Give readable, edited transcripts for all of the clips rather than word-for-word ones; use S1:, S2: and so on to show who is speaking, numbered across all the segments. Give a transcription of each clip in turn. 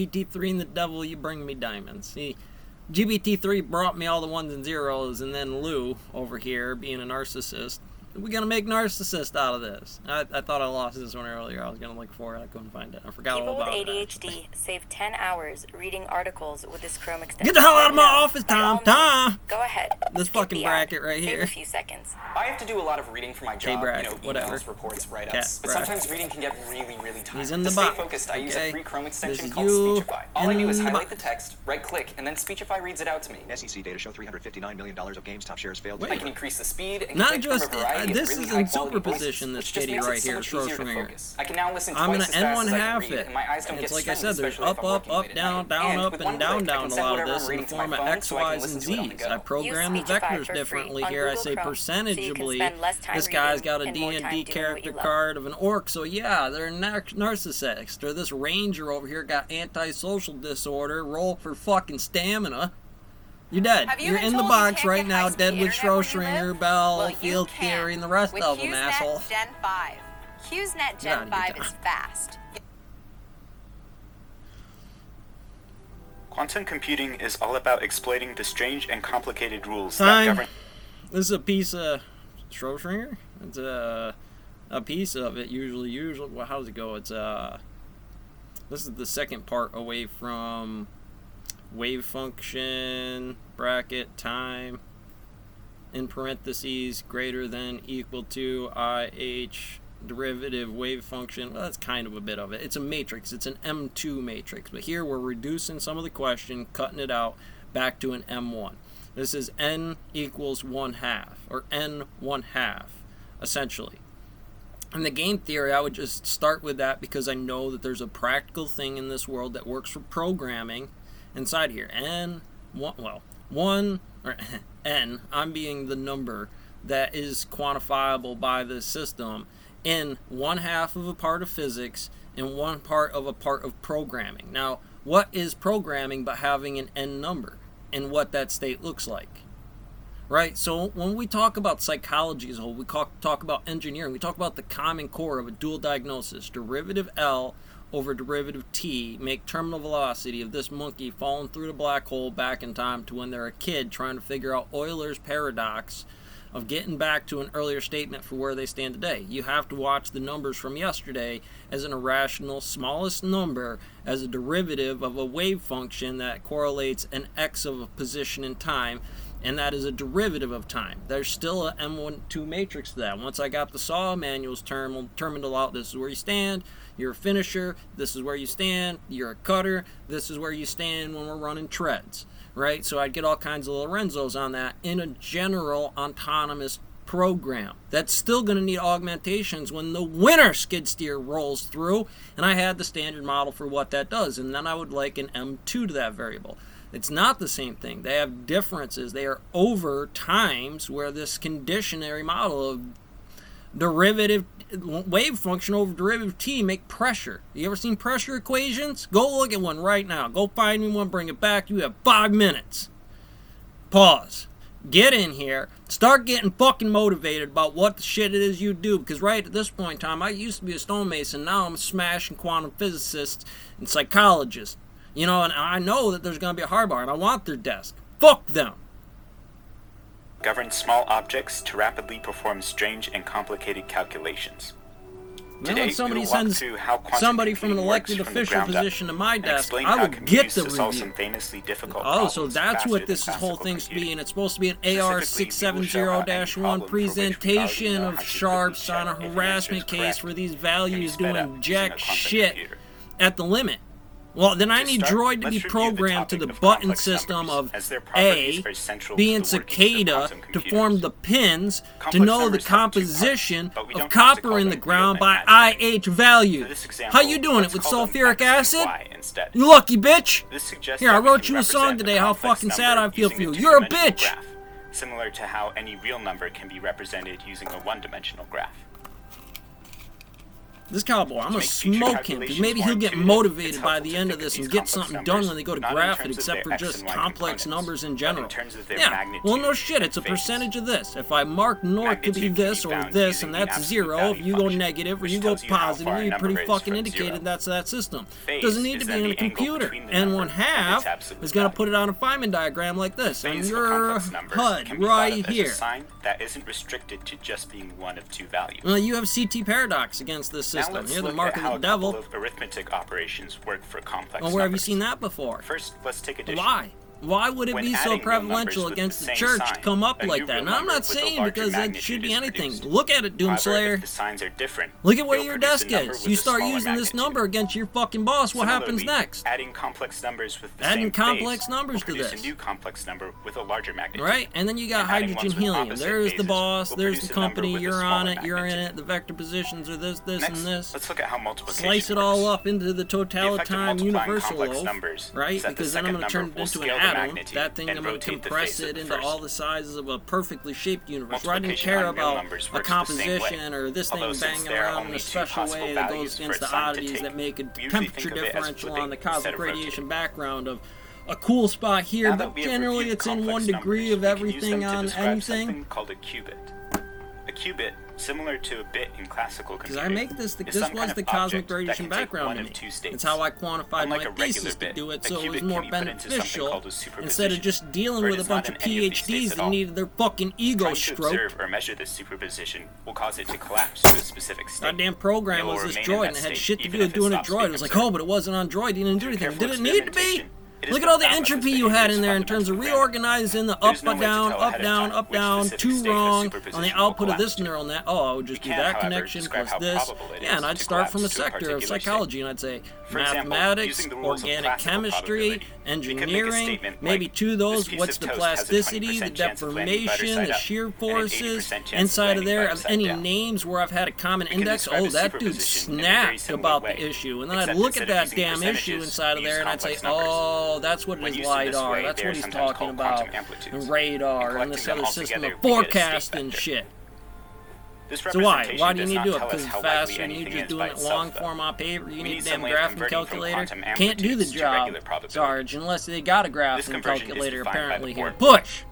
S1: GPT-3 and the devil, you bring me diamonds. See, GPT-3 brought me all the ones and zeros, and then Lou over here being a narcissist. We're going to make narcissist out of this. I thought I lost this one earlier. I was going to look for it. I couldn't find it. I forgot all about it.
S2: People with ADHD save 10 hours reading articles with this Chrome extension.
S1: Get the hell out of my office, Tom!
S2: Go ahead.
S1: This fucking bracket right here.
S2: Save a few seconds.
S3: I have to do a lot of reading for my job,
S1: whatever.
S3: emails, reports, write-ups. But sometimes reading can get really, really tiring.
S1: He's in the
S3: to
S1: box.
S3: stay focused, I use a free Chrome extension called
S1: you
S3: Speechify. All I do is highlight the text, right-click, and then Speechify reads it out to me.
S4: SEC data show $359 million of GameStop shares failed.
S3: I can increase the speed and
S1: not
S3: click
S1: just
S3: from a variety
S1: this
S3: of really
S1: is in
S3: high-quality
S1: superposition.
S3: voices,
S1: This kitty right here,
S3: Schroeder. I can now listen
S1: I'm
S3: twice
S1: gonna
S3: as fast as I
S1: N1/2
S3: can read,
S1: it.
S3: and my eyes don't
S1: It's
S3: get
S1: like I
S3: strained,
S1: said, there's
S3: especially if
S1: up,
S3: I'm
S1: up,
S3: working
S1: up,
S3: late at
S1: down,
S3: night.
S1: down,
S3: And
S1: up,
S3: with
S1: and
S3: one
S1: down,
S3: click, I
S1: down.
S3: can
S1: A
S3: send
S1: lot of
S3: whatever
S1: this
S3: I'm
S1: in the
S3: reading to
S1: form
S3: my
S1: of
S3: phone
S1: X,
S3: so I can
S1: Y's, and
S3: listen to it on the
S1: Z's.
S3: go.
S1: I program the
S2: Use Speechify
S1: vectors
S2: for free
S1: differently
S2: on
S1: here. I
S2: Google
S1: say
S2: Chrome,
S1: percentageably.
S2: so you can spend less time
S1: This guy's got a
S2: reading and more time
S1: D&D
S2: doing what
S1: character
S2: you love.
S1: card of an orc, so yeah, they're narcissist. Or this ranger over here got antisocial disorder. Roll for fucking stamina. You're dead. You're in the box right now, dead with Schroeder, Bell, Field Theory, and the rest of them, asshole.
S5: Gen 5. HughesNet Gen 5 is fast.
S6: Quantum computing is all about exploiting the strange and complicated rules that
S1: Time.
S6: govern...
S1: This is a piece of Schroeder. It's a piece of it. Usually. Well, how does it go? It's This is the second part away from wave function bracket time in parentheses greater than equal to IH derivative wave function. Well, that's kind of a bit of it. It's a matrix. It's an M2 matrix. But here we're reducing some of the question, cutting it out back to an M1. This is n equals 1/2, or n 1/2, essentially. In the game theory, I would just start with that because I know that there's a practical thing in this world that works for programming inside here. N, one, or n, I'm being the number that is quantifiable by the system in 1/2 of a part of physics and 1 part of a part of programming. Now, what is programming but having an n number and what that state looks like? Right? So when we talk about psychology as a whole, we talk about engineering, we talk about the common core of a dual diagnosis. Derivative L over derivative T make terminal velocity of this monkey falling through the black hole back in time to when they're a kid trying to figure out Euler's paradox of getting back to an earlier statement for where they stand today. You have to watch the numbers from yesterday as an irrational smallest number as a derivative of a wave function that correlates an x of a position in time, and that is a derivative of time. There's still a M12 matrix to that. Once I got the SAW manuals terminal out, this is where you stand, you're a finisher, this is where you stand, you're a cutter, this is where you stand when we're running treads. Right? So I'd get all kinds of Lorenzos on that in a general autonomous program. That's still going to need augmentations when the winter skid steer rolls through, and I had the standard model for what that does, and then I would like an M2 to that variable. It's not the same thing. They have differences. They are over times where this conditionary model of derivative wave function over derivative t make pressure. You ever seen pressure equations? Go look at one right now. Go find me one, bring it back. You have 5 minutes. Pause. Get in here. Start getting fucking motivated about what the shit it is you do. Because right at this point in time, I used to be a stonemason. Now I'm smashing quantum physicists and psychologists. You know, and I know that there's going to be a hard bar, and I want their desk. Fuck them.
S6: Govern small objects to rapidly perform strange and complicated calculations.
S1: Now when somebody sends somebody from an elected official position to my desk, I would get the review. Oh, so that's what this whole thing's to be, and it's supposed to be an AR670-1 presentation of sharps on a harassment case for these values doing jack shit at the limit. Well, then I need Droid to be programmed to the button system of A, being cicada, to form the pins, to know the composition of copper in the ground by IH value. How you doing it with sulfuric acid? You lucky bitch! Here, I wrote you a song today how fucking sad I feel for you. You're a bitch!
S6: Similar to how any real number can be represented using a one-dimensional graph.
S1: This cowboy, I'm gonna
S6: make future
S1: smoke him, because
S6: calculations
S1: maybe
S6: more
S1: he'll get
S6: intuitive,
S1: motivated
S6: it's
S1: by
S6: helpful
S1: the
S6: to
S1: end
S6: think
S1: of
S6: of
S1: this
S6: these
S1: and get
S6: complex
S1: something
S6: numbers
S1: done when they go to
S6: not in
S1: graph it,
S6: terms of
S1: except for
S6: their X
S1: just
S6: and Y
S1: complex
S6: components,
S1: numbers in
S6: but
S1: general.
S6: in terms of their
S1: Yeah, well, no
S6: magnitude
S1: shit, it's a
S6: and phase.
S1: percentage of this. If I mark north to be
S6: Magnitude can
S1: this
S6: be
S1: or
S6: found
S1: this,
S6: using
S1: and
S6: the
S1: that's
S6: absolute
S1: 0, if
S6: value
S1: you go
S6: function,
S1: negative or
S6: which
S1: you go
S6: tells you how
S1: positive,
S6: far a
S1: you're
S6: number
S1: pretty
S6: is
S1: fucking
S6: from
S1: indicated
S6: 0.
S1: that's that system.
S6: Phase
S1: Doesn't need
S6: is
S1: to be
S6: then
S1: in a
S6: the angle
S1: computer.
S6: between the
S1: And
S6: number
S1: one
S6: and
S1: half
S6: its absolute
S1: is gonna
S6: value.
S1: put it on a Feynman diagram like this, and
S6: Phase of a
S1: your
S6: complex number
S1: HUD
S6: can be thought
S1: right
S6: of as
S1: here.
S6: a sign that isn't restricted to just being one of two values.
S1: Well, you have CT paradox against this
S6: Now
S1: system.
S6: let's
S1: You're the
S6: look
S1: mark
S6: at
S1: of
S6: how
S1: the
S6: a
S1: devil.
S6: couple of arithmetic operations work for complex
S1: Well, where have you
S6: numbers.
S1: seen that before?
S6: First, let's take addition.
S1: Why? Why would it
S6: When
S1: be so
S6: adding real numbers
S1: prevalential
S6: with
S1: against
S6: the
S1: the
S6: same
S1: church
S6: sign,
S1: to come up
S6: a
S1: like
S6: new
S1: that?
S6: real
S1: Now, I'm
S6: number
S1: not
S6: with a
S1: saying
S6: larger
S1: because it
S6: magnitude
S1: should be
S6: is
S1: anything.
S6: produced.
S1: Look at it,
S6: However,
S1: Doomslayer.
S6: if the signs are different,
S1: Look at what
S6: you'll
S1: your
S6: produce
S1: desk
S6: a number
S1: is.
S6: with
S1: You
S6: a
S1: start
S6: smaller
S1: using this
S6: magnitude.
S1: number against your fucking boss. What happens
S6: Similarly,
S1: next?
S6: adding complex numbers with the
S1: Adding
S6: same
S1: complex
S6: phase
S1: numbers
S6: will
S1: to
S6: produce
S1: this.
S6: a new complex number with a larger magnitude.
S1: Right? And then you got
S6: And adding
S1: hydrogen
S6: ones with
S1: helium.
S6: opposite
S1: There's the
S6: phases
S1: boss,
S6: will
S1: there's
S6: produce
S1: the
S6: a number
S1: company,
S6: with a
S1: you're on
S6: smaller
S1: it, you're in
S6: magnitude.
S1: it. The vector positions are this,
S6: Next,
S1: and this.
S6: let's look at how multiplication
S1: Slice it
S6: works.
S1: all up into the
S6: The effect of
S1: totalitarian
S6: multiplying
S1: universal
S6: complex
S1: loaf,
S6: numbers
S1: right?
S6: is that the
S1: Because then I'm
S6: second
S1: going to turn
S6: number
S1: it into
S6: will
S1: an
S6: scale the
S1: atom.
S6: magnitude
S1: That thing,
S6: and
S1: I'm going to
S6: rotate the
S1: compress
S6: face of
S1: it
S6: the
S1: into
S6: first.
S1: all the sizes of a perfectly shaped universe. Where I didn't
S6: Multiplication
S1: care
S6: on real
S1: about
S6: numbers
S1: a
S6: works the same way.
S1: composition or this thing
S6: Although since
S1: banging
S6: there are
S1: around in
S6: only
S1: a
S6: two
S1: special
S6: possible
S1: way that
S6: values
S1: goes
S6: for
S1: against
S6: a
S1: the
S6: sign to
S1: oddities
S6: take,
S1: that make a
S6: we usually
S1: temperature
S6: think of it as
S1: differential
S6: flipping
S1: on the
S6: instead
S1: cosmic
S6: of
S1: radiation
S6: rotating.
S1: background of a cool spot here,
S6: Now that
S1: but
S6: we have
S1: generally
S6: reviewed
S1: it's in
S6: complex
S1: one degree of
S6: numbers, we can use
S1: everything
S6: them to
S1: on
S6: describe
S1: anything.
S6: something called a qubit. A qubit, similar to a bit in classical
S1: Because
S6: computing,
S1: I make this,
S6: is
S1: this
S6: some
S1: was
S6: kind
S1: the
S6: of
S1: cosmic
S6: object that
S1: radiation
S6: can take
S1: background
S6: one
S1: to
S6: of
S1: me.
S6: two states.
S1: It's how I quantified
S6: Unlike
S1: my
S6: a regular
S1: thesis to
S6: bit,
S1: do it,
S6: a
S1: so it was
S6: qubit
S1: more
S6: can be put into something
S1: beneficial
S6: called a superposition,
S1: instead of just dealing
S6: where it
S1: with a
S6: is not
S1: bunch of
S6: in any of these states
S1: PhDs
S6: at
S1: that
S6: all.
S1: needed their fucking ego
S6: Trying to
S1: stroked.
S6: observe or measure this superposition will cause it to collapse to a specific state.
S1: Goddamn program
S6: It will
S1: was this
S6: remain in
S1: droid
S6: that
S1: and it had
S6: state
S1: shit to
S6: even
S1: do
S6: if
S1: with doing a
S6: stops
S1: droid.
S6: being
S1: It was like,
S6: observed.
S1: oh, but it wasn't on droid, you didn't do
S6: Through
S1: anything.
S6: careful
S1: Did it need to be?
S6: experimentation, it has
S1: Look at
S6: been
S1: all the
S6: found that this
S1: entropy you
S6: behavior
S1: had
S6: is
S1: in there in terms of
S6: fundamentally random.
S1: reorganizing the
S6: There's
S1: up,
S6: no way to
S1: down,
S6: tell
S1: up,
S6: ahead of
S1: down,
S6: time
S1: up,
S6: which
S1: down,
S6: specific
S1: two
S6: state of
S1: wrong on
S6: superposition
S1: the
S6: will
S1: output of
S6: collapse
S1: this
S6: to.
S1: neural net. Oh, I would just
S6: We
S1: do
S6: can,
S1: that
S6: however,
S1: connection
S6: describe
S1: plus
S6: how
S1: this.
S6: probable it
S1: Yeah, and
S6: is
S1: I'd
S6: to
S1: start from a
S6: collapse to a
S1: sector of
S6: particular
S1: psychology and I'd say
S6: For example,
S1: mathematics,
S6: using the rules of
S1: organic
S6: classical
S1: chemistry,
S6: probability, we could make a
S1: engineering,
S6: statement
S1: maybe
S6: like,
S1: two of
S6: "This
S1: those,
S6: piece
S1: what's
S6: of
S1: the
S6: toast has a
S1: plasticity, the
S6: 20% chance of landing better
S1: deformation,
S6: side
S1: the
S6: up,
S1: shear
S6: and an
S1: forces
S6: 80% chance of
S1: inside of
S6: landing
S1: there
S6: better
S1: of
S6: side
S1: any
S6: down.
S1: names where I've had a common
S6: We can
S1: index.
S6: describe
S1: Oh,
S6: a
S1: that dude
S6: superposition in a very
S1: snapped
S6: similar
S1: about
S6: way,
S1: the issue. And then I'd
S6: except
S1: look at
S6: instead of
S1: that
S6: using
S1: damn issue
S6: percentages,
S1: inside of
S6: we
S1: there
S6: use
S1: and I'd say,
S6: complex numbers.
S1: oh, that's what it
S6: When
S1: is,
S6: used in this
S1: LiDAR.
S6: way,
S1: That's
S6: they
S1: what
S6: are
S1: he's
S6: sometimes
S1: talking
S6: called
S1: about.
S6: quantum amplitudes.
S1: And radar and this
S6: collecting them
S1: other
S6: all
S1: system
S6: together,
S1: of
S6: we get a state
S1: forecast and
S6: vector.
S1: shit.
S6: This
S1: So why?
S6: representation
S1: Why do you
S6: does
S1: need
S6: not
S1: to do it?
S6: tell us
S1: Because it's
S6: how likely
S1: faster and you're
S6: anything
S1: just
S6: is
S1: doing
S6: by
S1: it
S6: itself,
S1: long
S6: though.
S1: form on paper. You
S6: We
S1: need
S6: need
S1: a damn
S6: some way of
S1: graphing
S6: converting from
S1: calculator.
S6: quantum
S1: Can't do the
S6: amplitudes to
S1: job,
S6: regular probability.
S1: Sarge, unless they got a
S6: This
S1: graphing
S6: conversion is
S1: calculator
S6: defined by the
S1: apparently here.
S6: board.
S1: Push!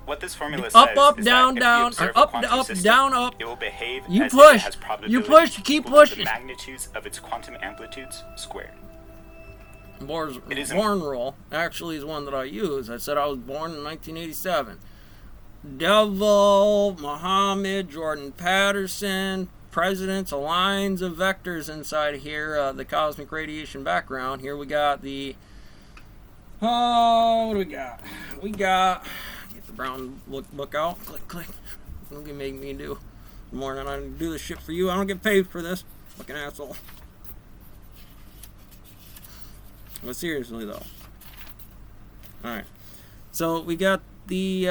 S6: What this formula
S1: Up,
S6: says
S1: up,
S6: is
S1: down,
S6: that if
S1: down,
S6: we observe
S1: or
S6: a
S1: up,
S6: quantum
S1: up,
S6: system,
S1: down, up.
S6: it will behave
S1: You
S6: as if
S1: push.
S6: it has
S1: You
S6: probability
S1: push. You keep
S6: equal to
S1: pushing.
S6: the magnitudes of its quantum amplitudes squared. It is
S1: Born rule actually is one that I use. I said I was born in 1987. Devil, Muhammad, Jordan Patterson, presidents, a lines of vectors inside here, the cosmic radiation background. Here we got the, what do we got? We got, get the brown book out, click, click. Look at make me do more than I do this shit for you. I don't get paid for this, fucking asshole. But seriously though. Alright. So we got the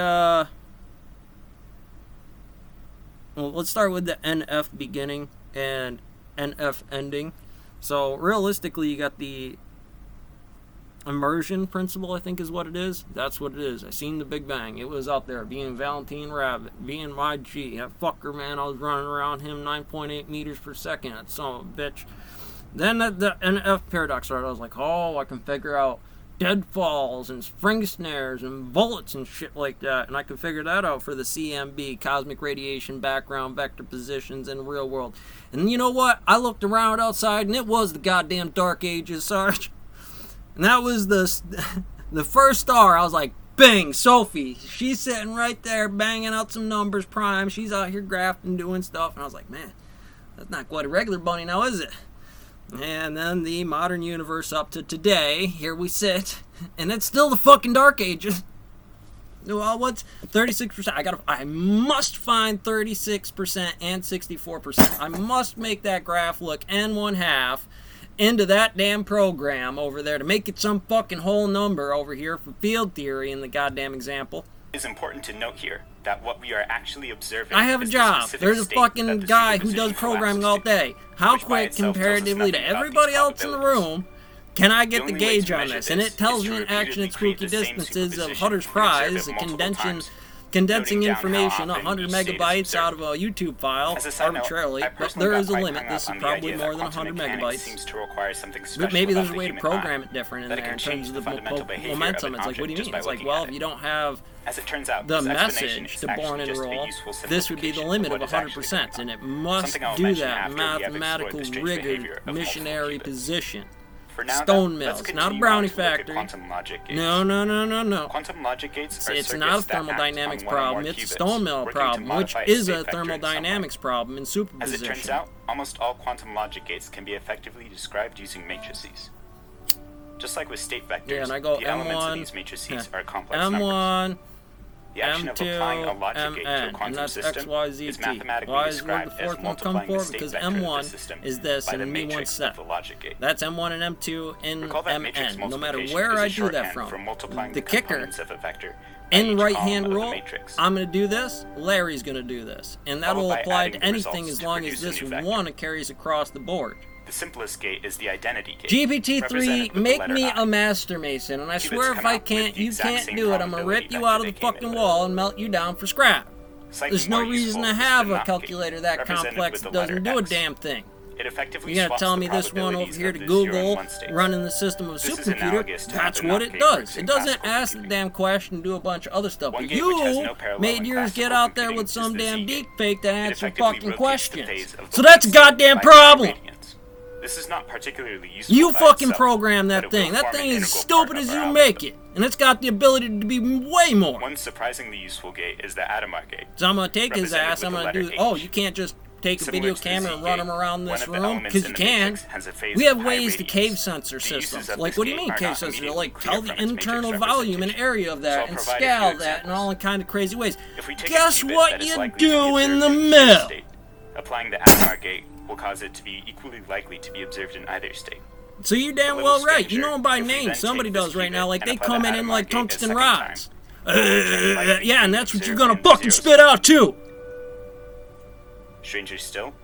S1: well, let's start with the NF beginning and NF ending. So realistically you got the immersion principle, I think is what it is. That's what it is. I seen the Big Bang. It was out there being Valentine Rabbit, being my G. That fucker, man, I was running around him 9.8 meters per second. That son of a bitch. Then the NF paradox started. I was like, oh, I can figure out deadfalls and spring snares and bullets and shit like that. And I can figure that out for the CMB, cosmic radiation background vector positions in the real world. And you know what? I looked around outside and it was the goddamn Dark Ages, Sarge. And that was the first star. I was like, bing, Sophie. She's sitting right there banging out some numbers prime. She's out here grafting, doing stuff. And I was like, man, that's not quite a regular bunny now, is it? And then the modern universe up to today, here we sit, and it's still the fucking Dark Ages. Well, what's 36%? I must find 36% and 64%. I must make that graph look n1/2 into that damn program over there to make it some fucking whole number over here for field theory in the goddamn example.
S6: It is important to note here that what we are actually observing
S1: I have a
S6: is the
S1: job.
S6: specific
S1: There's a
S6: state
S1: fucking
S6: that the
S1: guy who
S6: superposition
S1: does programming all
S6: collapses to,
S1: day. How
S6: which by
S1: quick,
S6: itself tells us
S1: comparatively to
S6: nothing about
S1: everybody
S6: these
S1: else in the
S6: probabilities.
S1: room, can I get
S6: The
S1: the
S6: only way to
S1: gauge on
S6: measure
S1: this? And
S6: this
S1: it tells
S6: is
S1: me
S6: to
S1: in action and
S6: repeatedly create
S1: spooky
S6: the same
S1: distances of
S6: superposition
S1: Hutter's
S6: and observe
S1: Prize,
S6: it
S1: a
S6: multiple
S1: convention
S6: times
S1: condensing
S6: noting down how
S1: information
S6: often
S1: 100
S6: each state is
S1: megabytes
S6: observed.
S1: out of a YouTube file
S6: As a side note,
S1: arbitrarily,
S6: I
S1: but
S6: personally
S1: there
S6: got
S1: is a
S6: quite
S1: limit.
S6: hung
S1: This
S6: up
S1: is
S6: on the
S1: probably
S6: idea
S1: more
S6: that
S1: than
S6: quantum
S1: 100
S6: mechanics
S1: megabytes.
S6: seems to require something special
S1: But maybe
S6: about
S1: there's a
S6: the
S1: way to
S6: human
S1: program
S6: mind.
S1: it different in
S6: That it
S1: there
S6: can
S1: in
S6: change
S1: terms
S6: the
S1: of the
S6: fundamental behavior of
S1: momentum.
S6: an
S1: It's like, what do you
S6: object just
S1: mean?
S6: by
S1: It's like,
S6: looking
S1: well,
S6: at
S1: if
S6: it.
S1: you don't have
S6: As it turns out,
S1: the
S6: this explanation
S1: message
S6: is
S1: to born
S6: actually
S1: and
S6: just a
S1: enroll,
S6: useful
S1: this would be the
S6: simplification
S1: limit
S6: what
S1: of
S6: is actually
S1: 100%,
S6: going
S1: and
S6: on.
S1: it must
S6: Something I'll
S1: do
S6: mention
S1: that
S6: after we have explored
S1: mathematical
S6: the strange
S1: rigor,
S6: behavior of multiple
S1: missionary
S6: qubits.
S1: position.
S6: For now,
S1: Stone
S6: though, let's
S1: mills, not a
S6: continue
S1: brownie
S6: on to look at
S1: factory.
S6: quantum logic gates.
S1: No.
S6: Quantum logic gates are
S1: It's not a
S6: circuits that act
S1: thermodynamics
S6: on one or more
S1: problem, it's a
S6: qubits,
S1: stone mill
S6: working to
S1: problem, which
S6: modify a
S1: is
S6: state
S1: a
S6: vector in some way.
S1: thermodynamics problem in
S6: As
S1: superposition.
S6: it turns out, almost all quantum logic gates can be effectively described using matrices. Just like with state vectors,
S1: Yeah, and I go
S6: the elements of
S1: M1,
S6: these matrices are complex numbers.
S1: M1,
S6: The action of applying a
S1: M2,
S6: logic gate to a
S1: Mn, and
S6: quantum
S1: that's
S6: system
S1: X, Y, Z,
S6: is
S1: T.
S6: mathematically
S1: Why is when the
S6: described as
S1: fourth one come
S6: multiplying the
S1: forward?
S6: state
S1: Because
S6: vector of the
S1: M1
S6: system
S1: is this,
S6: by the
S1: and me one
S6: matrix
S1: step.
S6: of the logic gate.
S1: That's M1 and M2 and
S6: Recall that matrix
S1: Mn, no matter
S6: multiplication
S1: where
S6: is a
S1: I do that
S6: shorthand for
S1: from.
S6: multiplying
S1: The
S6: the
S1: kicker,
S6: components of a vector by
S1: in
S6: each
S1: right
S6: column
S1: hand
S6: of the
S1: rule,
S6: matrix.
S1: I'm going to do this, Larry's going to do this. And that'll
S6: Followed by
S1: apply
S6: adding
S1: to
S6: the
S1: anything
S6: results
S1: as
S6: to
S1: long as
S6: produce a
S1: this
S6: new vector.
S1: one carries across the board.
S6: The simplest gate is the identity gate.
S1: GPT-3,
S6: represented with the
S1: make
S6: letter
S1: me
S6: I.
S1: a master mason, and I
S6: Qubits
S1: swear if
S6: come
S1: I
S6: out with
S1: can't,
S6: the
S1: you
S6: exact
S1: can't
S6: same
S1: do it. I'm going to
S6: probability
S1: rip you
S6: vector
S1: out of
S6: they
S1: the
S6: came in
S1: fucking
S6: with.
S1: wall and melt you down for scrap.
S6: Slightly
S1: There's no
S6: more
S1: reason to
S6: useful
S1: have
S6: is the
S1: a
S6: NOT
S1: calculator
S6: gate,
S1: that
S6: represented
S1: complex
S6: with
S1: that
S6: the letter
S1: doesn't do a
S6: X.
S1: damn thing.
S6: It effectively
S1: You're going to
S6: swaps
S1: tell
S6: the
S1: me this one over
S6: probabilities
S1: here
S6: of
S1: to
S6: the 0 and
S1: Google
S6: 1 states.
S1: running the system of a
S6: This is
S1: supercomputer?
S6: analogous to how
S1: That's
S6: the
S1: what
S6: NOT
S1: it
S6: gate
S1: does.
S6: works
S1: It
S6: in
S1: doesn't
S6: classical
S1: ask the
S6: computing.
S1: damn question and do a bunch of other stuff.
S6: One
S1: But
S6: gate which has
S1: you
S6: no parallel
S1: made
S6: in
S1: yours get
S6: classical
S1: out there
S6: computing
S1: with
S6: is
S1: some
S6: the
S1: damn
S6: Z
S1: deep
S6: gate.
S1: fake that
S6: It
S1: answers
S6: effectively
S1: fucking
S6: rotates the
S1: questions.
S6: phase of the
S1: So that's a
S6: one state
S1: goddamn
S6: by
S1: problem.
S6: radians. This is not particularly useful
S1: You
S6: by
S1: fucking
S6: itself,
S1: program
S6: but
S1: that
S6: it
S1: thing.
S6: will
S1: That
S6: form
S1: thing
S6: an
S1: is
S6: integral
S1: stupid
S6: part
S1: as
S6: of
S1: you
S6: our
S1: make
S6: algorithm.
S1: it. And it's got the ability to be way more.
S6: One surprisingly useful gate is the Atomar gate.
S1: So I'm going to take his
S6: represented
S1: ass,
S6: with
S1: I'm
S6: the
S1: going to
S6: letter
S1: do... Oh,
S6: H.
S1: you can't just take a
S6: Similar
S1: video
S6: to the
S1: camera
S6: Z
S1: and run
S6: gate,
S1: them around
S6: one
S1: this
S6: of the
S1: room?
S6: elements
S1: Because
S6: in
S1: you
S6: the
S1: can.
S6: matrix has a phase
S1: We have
S6: of high
S1: ways to cave
S6: radians.
S1: sensor
S6: The uses
S1: systems.
S6: of
S1: Like,
S6: this
S1: what do you
S6: gate
S1: mean
S6: are
S1: cave
S6: not
S1: sensor?
S6: immediately
S1: Like,
S6: clear
S1: tell the
S6: from its
S1: internal
S6: matrix
S1: volume and
S6: representation.
S1: area of that,
S6: So I'll
S1: and
S6: provide a
S1: scale
S6: few
S1: that, and all in kind of crazy ways.
S6: If we take
S1: Guess
S6: a qubit
S1: what
S6: that is
S1: you
S6: likely to be
S1: do in
S6: observed
S1: the
S6: in
S1: mill?
S6: either state, applying the Atomar gate will cause it to be equally likely to be observed in either state.
S1: So you're damn
S6: A little
S1: well right. You
S6: stranger,
S1: know them by
S6: if we
S1: name.
S6: then
S1: Somebody
S6: take this
S1: does right
S6: qubit
S1: now. Like,
S6: and
S1: they
S6: apply
S1: come
S6: the
S1: in
S6: Atomar
S1: like
S6: gate a
S1: tungsten
S6: second
S1: rods.
S6: time, the object likely
S1: Yeah, and
S6: to be
S1: that's what you're
S6: observed
S1: gonna
S6: in the
S1: fucking
S6: zero
S1: spit
S6: state.
S1: out, too.
S6: Stranger still,